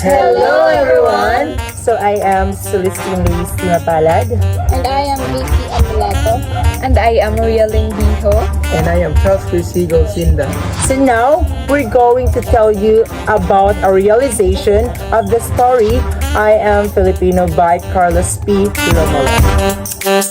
Hello everyone! So I am Celestine Luis Mapalad. And I am Vicky Amuleto. And I am Rialing Biho. And I am Charles Crisigo Sinda. So now we're going to tell you about a realization of the story I Am Filipino by Carlos P. Romulo.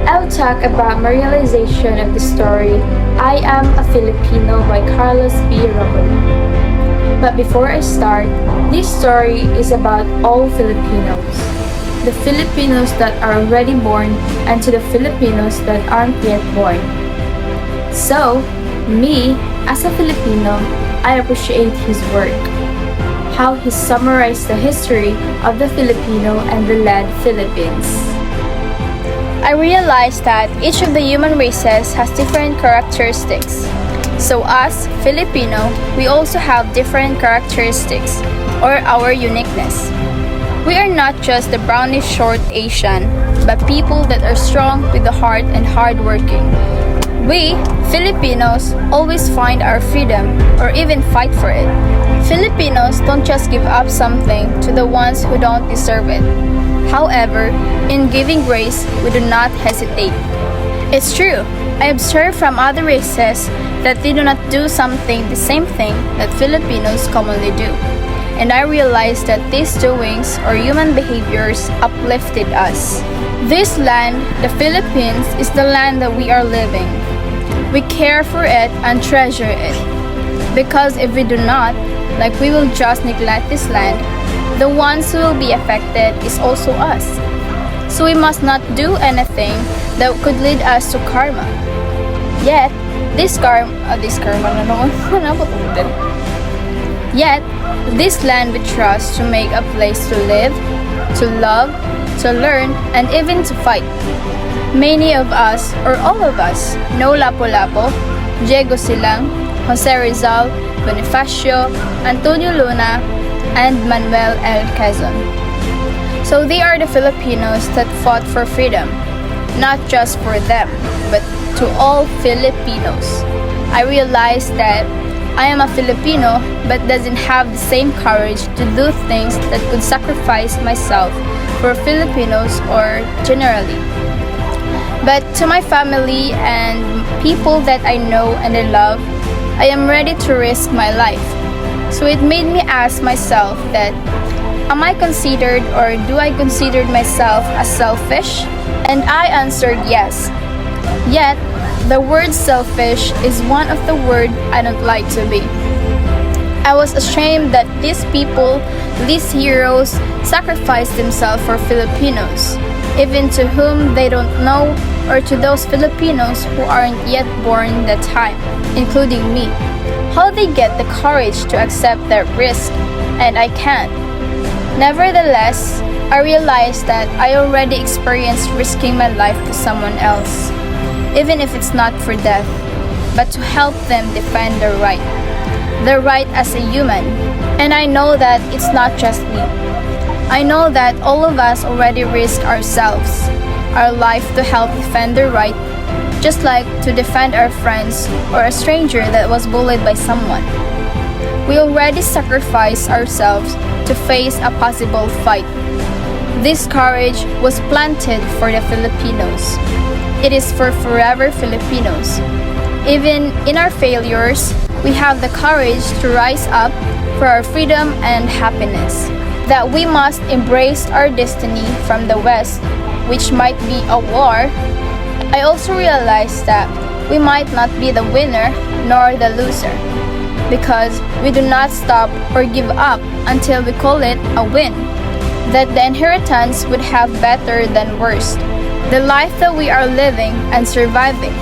I'll talk about my realization of the story I Am a Filipino by Carlos P. Romulo. But before I start, this story is about all Filipinos. The Filipinos that are already born and to the Filipinos that aren't yet born. So, me, as a Filipino, I appreciate his work. How he summarized the history of the Filipino and the land Philippines. I realized that each of the human races has different characteristics. So us, Filipino, we also have different characteristics, or our uniqueness. We are not just the brownish short Asian, but people that are strong with the heart and hardworking. We, Filipinos, always find our freedom or even fight for it. Filipinos don't just give up something to the ones who don't deserve it. However, in giving grace, we do not hesitate. It's true, I observe from other races that they do not do the same thing that Filipinos commonly do. And I realized that these doings or human behaviors uplifted us. This land, the Philippines, is the land that we are living. We care for it and treasure it. Because if we do not, like we will just neglect this land, the ones who will be affected is also us. So we must not do anything that could lead us to karma. Yet, Yet, this land we trust to make a place to live, to love, to learn, and even to fight. Many of us, or all of us, know Lapu-Lapu, Diego Silang, Jose Rizal, Bonifacio, Antonio Luna, and Manuel L. Quezon. So they are the Filipinos that fought for freedom, not just for them, but to all Filipinos. I realized that I am a Filipino but doesn't have the same courage to do things that could sacrifice myself for Filipinos or generally. But to my family and people that I know and I love, I am ready to risk my life. So it made me ask myself that, am I considered or do I consider myself as selfish? And I answered yes. Yet, the word selfish is one of the words I don't like to be. I was ashamed that these people, these heroes, sacrificed themselves for Filipinos, even to whom they don't know, or to those Filipinos who aren't yet born that time, including me. How they get the courage to accept that risk, and I can't. Nevertheless, I realized that I already experienced risking my life to someone else, even if it's not for death, but to help them defend their right as a human. And I know that it's not just me. I know that all of us already risk ourselves, our life to help defend their right, just like to defend our friends or a stranger that was bullied by someone. We already sacrifice ourselves to face a possible fight. This courage was planted for the Filipinos. It is for forever Filipinos. Even in our failures, we have the courage to rise up for our freedom and happiness. That we must embrace our destiny from the West, which might be a war. I also realized that we might not be the winner nor the loser, because we do not stop or give up until we call it a win. That the inheritance would have better than worse. The life that we are living and surviving.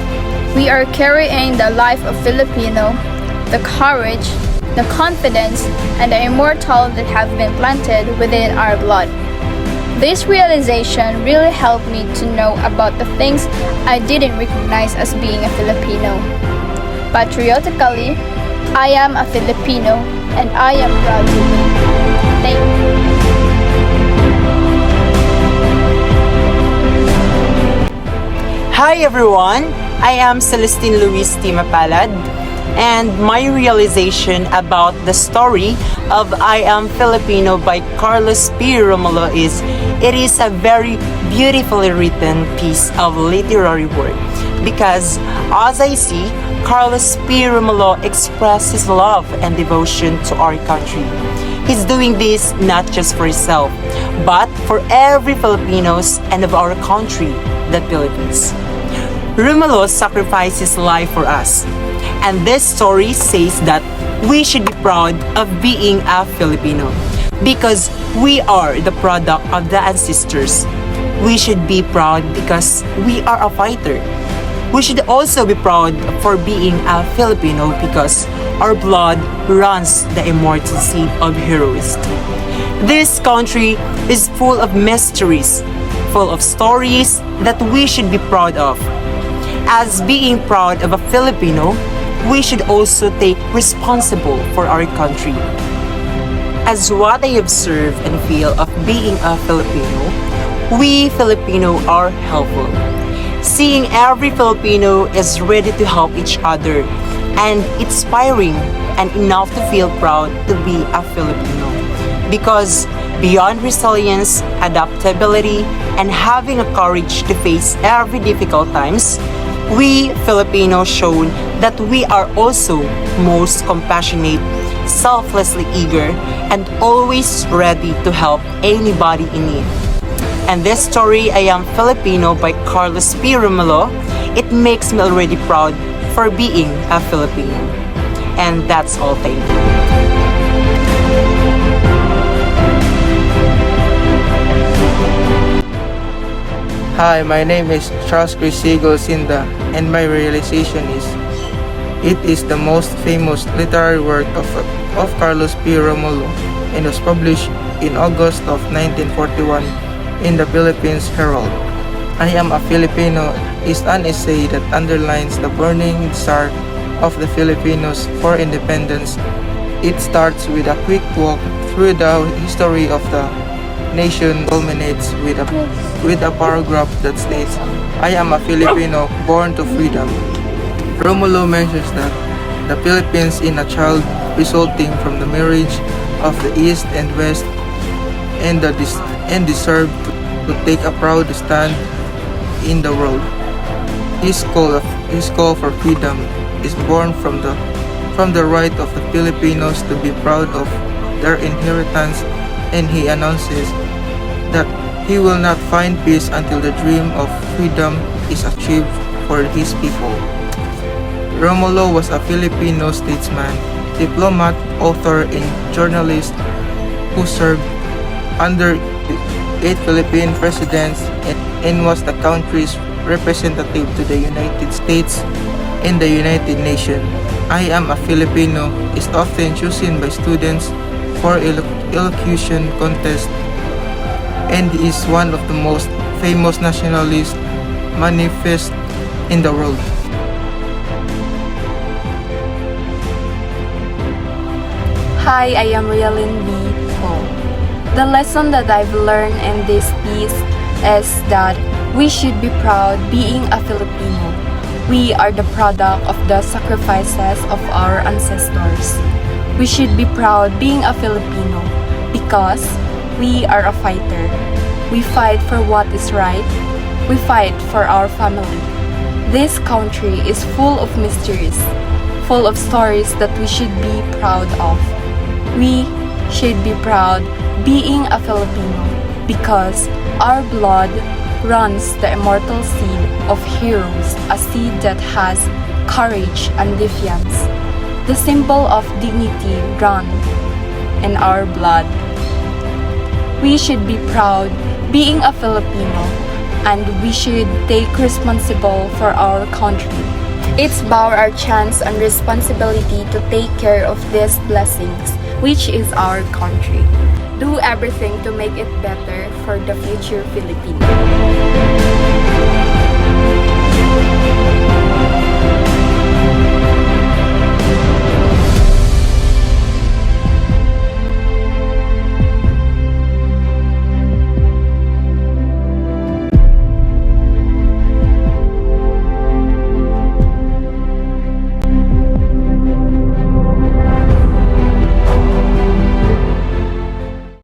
We are carrying the life of Filipino, the courage, the confidence, and the immortal that have been planted within our blood. This realization really helped me to know about the things I didn't recognize as being a Filipino. Patriotically, I am a Filipino and I am proud to be. Thank you. Hi everyone, I am Celestine Luis T. Mapalad, and my realization about the story of I Am Filipino by Carlos P. Romulo is, it is a very beautifully written piece of literary work, because as I see, Carlos P. Romulo expresses love and devotion to our country. He's doing this not just for himself, but for every Filipinos and of our country, the Philippines. Romulo sacrificed his life for us, and this story says that we should be proud of being a Filipino, because we are the product of the ancestors. We should be proud because we are a fighter. We should also be proud for being a Filipino because our blood runs the immortal seed of heroism. This country is full of mysteries, full of stories that we should be proud of. As being proud of a Filipino, we should also take responsible for our country. As what I observe and feel of being a Filipino, we Filipino are helpful. Seeing every Filipino is ready to help each other and inspiring and enough to feel proud to be a Filipino. Because beyond resilience, adaptability, and having a courage to face every difficult times, we Filipinos shown that we are also most compassionate, selflessly eager, and always ready to help anybody in need. And this story, I Am Filipino by Carlos P. Romulo, it makes me already proud for being a Filipino. And that's all, thank you. Hi, my name is Charles Crisigol Sinda, and my realization is it is the most famous literary work of Carlos P. Romulo and was published in August of 1941 in the Philippines Herald. I Am a Filipino is an essay that underlines the burning desire of the Filipinos for independence. It starts with a quick walk through the history of the nation, culminates with a paragraph that states, I am a Filipino born to freedom. Romulo mentions that the Philippines in a child resulting from the marriage of the East and West and deserve to take a proud stand in the world. His call for freedom is born from the right of the Filipinos to be proud of their inheritance, and he announces that he will not find peace until the dream of freedom is achieved for his people. Romulo was a Filipino statesman, diplomat, author, and journalist who served under 8 Philippine presidents and was the country's representative to the United States and the United Nations. I Am a Filipino is often chosen by students for elocution contest and is one of the most famous nationalist manifests in the world. Hi, I am Rialyn B. Ho. The lesson that I've learned in this piece is that we should be proud being a Filipino. We are the product of the sacrifices of our ancestors. We should be proud being a Filipino because we are a fighter. We fight for what is right. We fight for our family. This country is full of mysteries, full of stories that we should be proud of. We should be proud being a Filipino because our blood runs the immortal seed of heroes, a seed that has courage and defiance. The symbol of dignity run in our blood. We should be proud being a Filipino, and we should take responsible for our country. It's our chance and responsibility to take care of these blessings, which is our country. Do everything to make it better for the future Philippines.